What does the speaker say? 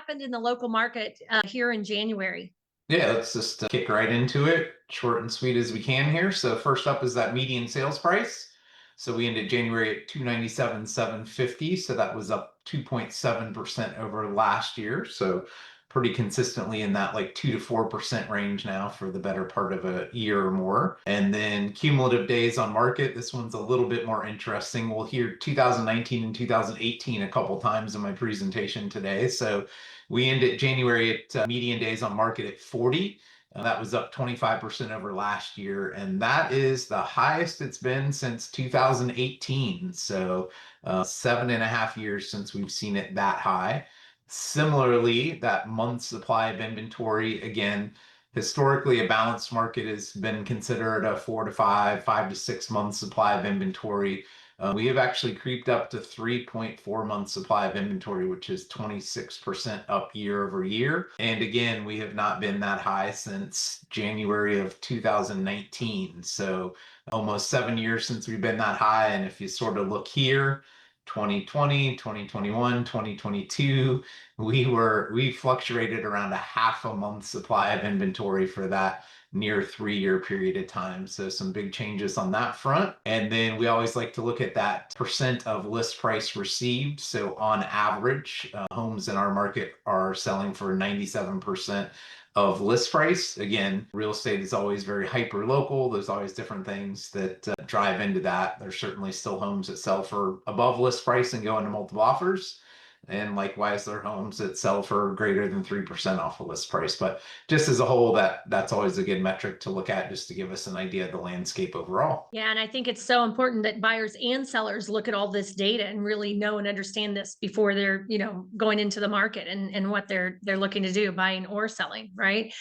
happened in the local market here in January? Yeah, let's just kick right into it, short and sweet as we can here. So first up is that median sales price. So we ended January at 297,750. So that was up 2.7% over last year. So pretty consistently in that like 2 to 4% range now for the better part of a year or more. And then cumulative days on market. This one's a little bit more interesting. We'll hear 2019 and 2018 a couple times in my presentation today. So we ended January at median days on market at 40. That was up 25% over last year. And that is the highest it's been since 2018. So 7.5 years since we've seen it that high. Similarly, that month supply of inventory, again, historically, a balanced market has been considered a 4 to 5, 5 to 6 month supply of inventory. We have actually creeped up to 3.4 months supply of inventory, which is 26% up year over year. And again, we have not been that high since January of 2019. So almost 7 years since we've been that high. And if you sort of look here, 2020, 2021, 2022, we fluctuated around a half a month supply of inventory for that near 3 year period of time. So some big changes on that front. And then we always like to look at that percent of list price received. So on average, homes in our market are selling for 97% of list price. Again, real estate is always very hyper local. There's always different things that drive into that. There's certainly still homes that sell for above list price and go into multiple offers. And likewise, there are homes that sell for greater than 3% off the list price. But just as a whole, that's always a good metric to look at just to give us an idea of the landscape overall. Yeah, and I think it's so important that buyers and sellers look at all this data and really know and understand this before they're, going into the market and what they're looking to do, buying or selling, right?